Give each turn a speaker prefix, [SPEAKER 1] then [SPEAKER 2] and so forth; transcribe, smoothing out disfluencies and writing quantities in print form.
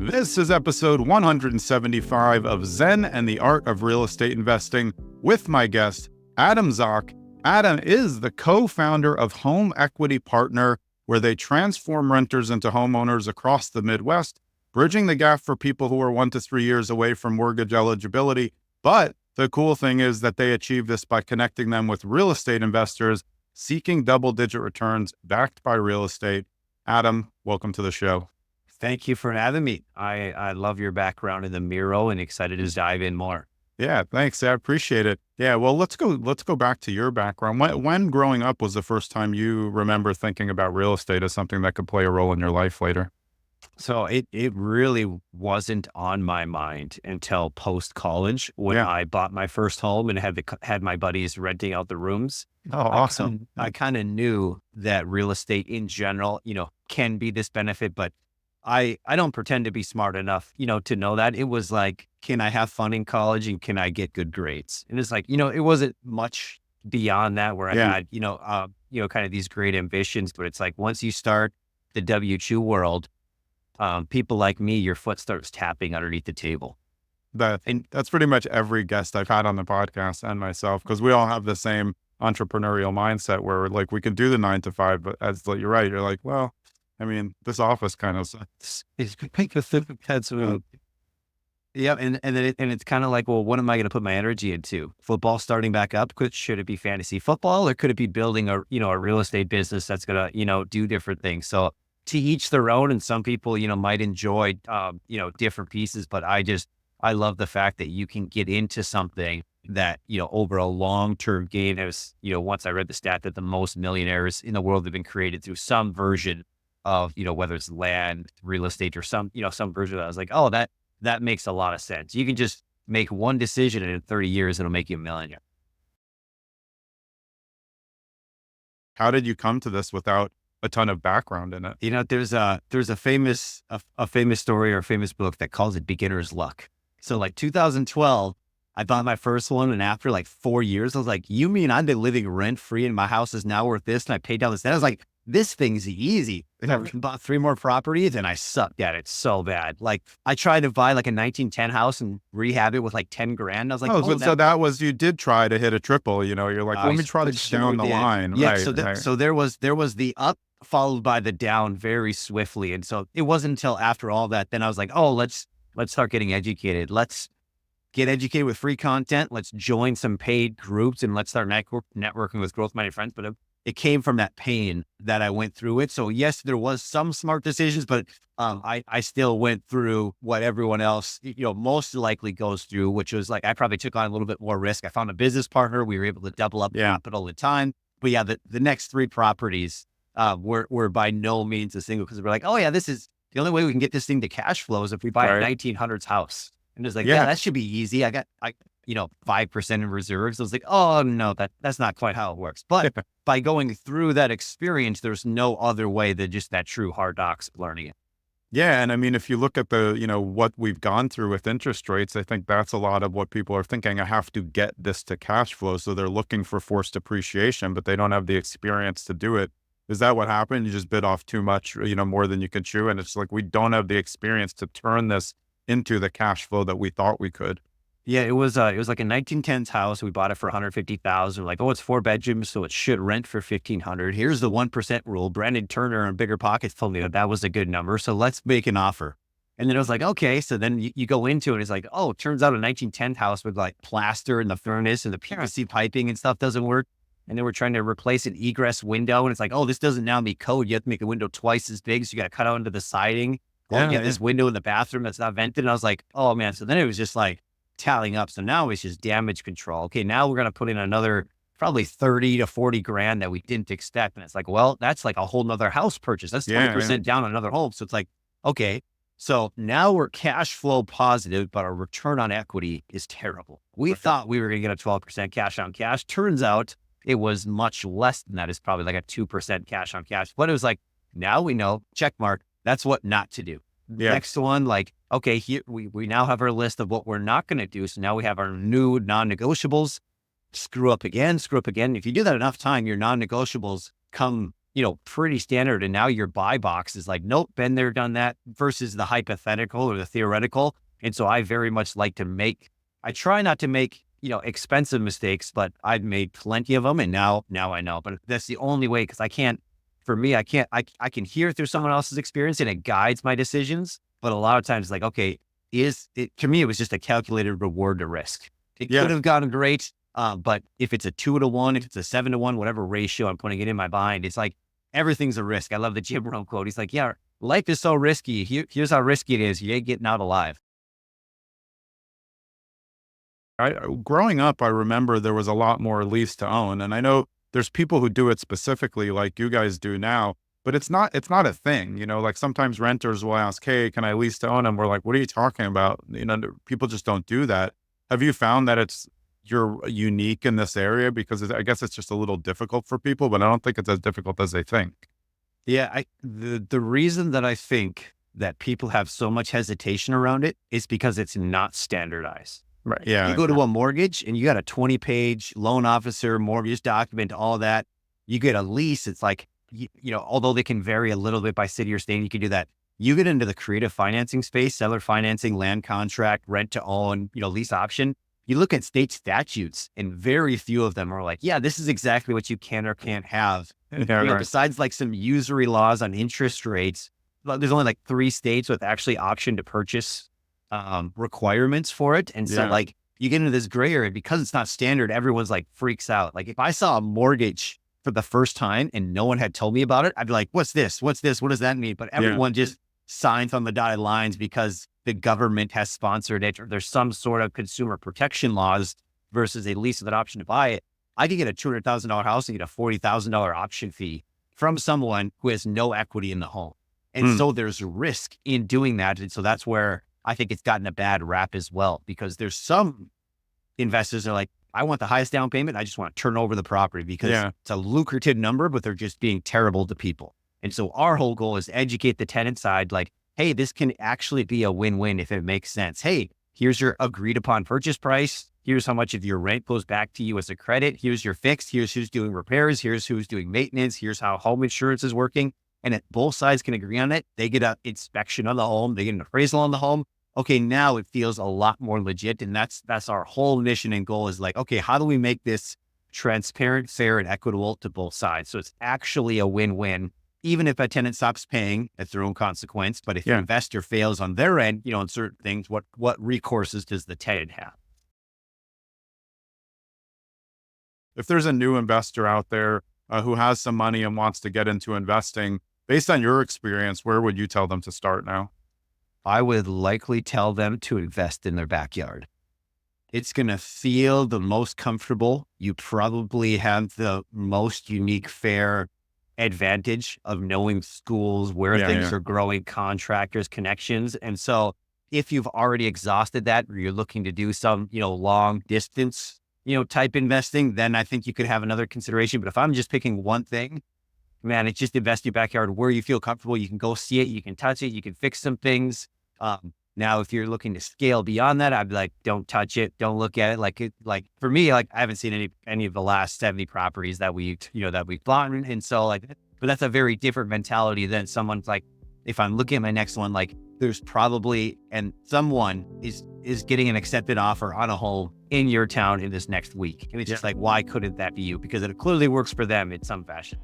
[SPEAKER 1] This is episode 175 of Zen and the Art of Real Estate Investing with my guest, Adam Zock. Adam is the co-founder of Home Equity Partner, where they transform renters into homeowners across the Midwest, bridging the gap for people who are 1 to 3 years away from mortgage eligibility. But the cool thing is that they achieve this by connecting them with real estate investors seeking double-digit returns backed by real estate. Adam, welcome to the show.
[SPEAKER 2] Thank you for having me. I love your background in the Miro and excited to dive in more.
[SPEAKER 1] Yeah, thanks. I appreciate it. Yeah, well, let's go back to your background. When growing up was the first time you remember thinking about real estate as something that could play a role in your life later?
[SPEAKER 2] So it really wasn't on my mind until post-college when I bought my first home and had my buddies renting out the rooms.
[SPEAKER 1] Oh, awesome.
[SPEAKER 2] I kind of knew that real estate in general, can be this benefit, but I don't pretend to be smart enough, to know that. It was like, can I have fun in college and can I get good grades? And it's like, it wasn't much beyond that where I had, kind of these great ambitions, but it's like, once you start the W2 world, people like me, your foot starts tapping underneath the table.
[SPEAKER 1] That's pretty much every guest I've had on the podcast and myself, because we all have the same entrepreneurial mindset where like we can do the 9 to 5, but as you're right, you're like, well, I mean, this office kind of sucks.
[SPEAKER 2] Yeah, and it's kind of like, well, what am I going to put my energy into? Football starting back up? Should it be fantasy football, or could it be building a real estate business that's going to do different things? So to each their own, and some people might enjoy different pieces, but I love the fact that you can get into something that over a long-term gain. Once I read the stat that the most millionaires in the world have been created through some version of, whether it's land, real estate, or some version of that. I was like, oh, that makes a lot of sense. You can just make one decision and in 30 years, it'll make you a millionaire.
[SPEAKER 1] How did you come to this without a ton of background in it?
[SPEAKER 2] There's a famous story or a famous book that calls it beginner's luck. So like 2012, I bought my first one, and after like 4 years, I was like, you mean I've been living rent free and my house is now worth this, and I paid down this debt? I was like, this thing's easy. And I bought 3 more properties and I sucked at it so bad. Like I tried to buy like a 1910 house and rehab it with like 10 grand. I was like,
[SPEAKER 1] so that was, you did try to hit a triple, you're like, let me try to down the line.
[SPEAKER 2] Yeah.
[SPEAKER 1] Right,
[SPEAKER 2] so there was the up followed by the down very swiftly. And so it wasn't until after all that, then I was like, oh, let's start getting educated. Let's get educated with free content. Let's join some paid groups and let's start networking with growth-minded friends. But it came from that pain that I went through it. So yes, there was some smart decisions, but I still went through what everyone else, most likely goes through, which was like, I probably took on a little bit more risk. I found a business partner. We were able to double up capital at time. But yeah, the next 3 properties were by no means a single, because we're like, oh yeah, this is the only way we can get this thing to cash flow is if we buy a 1900s house. And it's like, yeah, that should be easy. I got 5% in reserves. I was like, oh no, that's not quite how it works. But by going through that experience, there's no other way than just that true hard knocks of learning it.
[SPEAKER 1] Yeah. And I mean, if you look at the, what we've gone through with interest rates, I think that's a lot of what people are thinking. I have to get this to cash flow. So they're looking for forced appreciation, but they don't have the experience to do it. Is that what happened? You just bit off too much, more than you can chew. And it's like, we don't have the experience to turn this into the cash flow that we thought we could.
[SPEAKER 2] Yeah, it was like a 1910s house. We bought it for $150,000. Like, oh, it's 4 bedrooms, so it should rent for $1,500. Here's the 1% rule. Brandon Turner and Bigger Pockets told me that was a good number, so let's make an offer. And then I was like, okay. So then you go into it. It's like, oh, it turns out a 1910 house with like plaster in the furnace and the PVC piping and stuff doesn't work. And then we're trying to replace an egress window, and it's like, oh, this doesn't now meet code. You have to make the window twice as big, so you got to cut out into the siding. This window in the bathroom that's not vented. And I was like, oh man. So then it was just like tallying up. So now it's just damage control. Okay, now we're going to put in another probably 30 to 40 grand that we didn't expect. And it's like, well, that's like a whole nother house purchase. That's 20% down on another home. So it's like, okay, so now we're cash flow positive, but our return on equity is terrible. We thought we were going to get a 12% cash on cash. Turns out it was much less than that. It's probably like a 2% cash on cash. But it was like, now we know, check mark. That's what not to do. Next one, like, okay, here we now have our list of what we're not going to do. So now we have our new non-negotiables. Screw up again. If you do that enough time, your non-negotiables come, pretty standard. And now your buy box is like, nope, been there, done that, versus the hypothetical or the theoretical. And so I very much like to I try not to make, expensive mistakes, but I've made plenty of them. And now I know, but that's the only way. Cause I can hear through someone else's experience and it guides my decisions. But a lot of times like, okay, to me, it was just a calculated reward to risk. It could have gotten great. But if it's a 2-to-1, if it's a 7-to-1, whatever ratio I'm putting it in my mind, it's like everything's a risk. I love the Jim Rohn quote. He's like, yeah, life is so risky. Here's how risky it is. You ain't getting out alive.
[SPEAKER 1] Growing up, I remember there was a lot more lease-to-own, and I know there's people who do it specifically like you guys do now, but it's not a thing. Like sometimes renters will ask, hey, can I lease-to-own? And we're like, what are you talking about? People just don't do that. Have you found that you're unique in this area? Because I guess it's just a little difficult for people, but I don't think it's as difficult as they think.
[SPEAKER 2] Yeah, the reason that I think that people have so much hesitation around it is because it's not standardized.
[SPEAKER 1] Right. Yeah.
[SPEAKER 2] You go to a mortgage and you got a 20-page loan officer, mortgage document, all that. You get a lease. It's like, although they can vary a little bit by city or state, you can do that. You get into the creative financing space, seller financing, land contract, rent to own, lease option. You look at state statutes and very few of them are like, yeah, this is exactly what you can or can't have. Besides like some usury laws on interest rates, there's only like 3 states with actually option to purchase requirements for it. And so like you get into this gray area because it's not standard. Everyone's like freaks out. Like if I saw a mortgage for the first time and no one had told me about it, I'd be like, what's this? What does that mean? But everyone just signs on the dotted lines because the government has sponsored it or there's some sort of consumer protection laws versus a lease with an option to buy it. I could get a $200,000 house and get a $40,000 option fee from someone who has no equity in the home. And so there's risk in doing that. And so that's where I think it's gotten a bad rap as well, because there's some investors that are like, I want the highest down payment. I just want to turn over the property because it's a lucrative number, but they're just being terrible to people. And so our whole goal is to educate the tenant side, like, hey, this can actually be a win-win if it makes sense. Hey, here's your agreed upon purchase price. Here's how much of your rent goes back to you as a credit. Here's your fixed. Here's who's doing repairs. Here's who's doing maintenance. Here's how home insurance is working. And if both sides can agree on it, they get an inspection on the home. They get an appraisal on the home. Okay, now it feels a lot more legit. And that's our whole mission and goal is like, okay, how do we make this transparent, fair, and equitable to both sides? So it's actually a win-win. Even if a tenant stops paying, that's their own consequence. But if the investor fails on their end, on certain things, what recourses does the tenant have?
[SPEAKER 1] If there's a new investor out there who has some money and wants to get into investing, based on your experience, where would you tell them to start now?
[SPEAKER 2] I would likely tell them to invest in their backyard. It's going to feel the most comfortable. You probably have the most unique, fair advantage of knowing schools, where things are growing, contractors, connections. And so if you've already exhausted that, or you're looking to do some, long distance, type investing, then I think you could have another consideration. But if I'm just picking one thing, man, it's just invest in your backyard where you feel comfortable. You can go see it, you can touch it, you can fix some things. Now, if you're looking to scale beyond that, I'd be like, don't touch it. Don't look at it. Like for me, like I haven't seen any of the last 70 properties that we've bought. And so but that's a very different mentality than someone's like, if I'm looking at my next one, like there's probably, and someone is getting an accepted offer on a home in your town in this next week. And it's just like, why couldn't that be you? Because it clearly works for them in some fashion.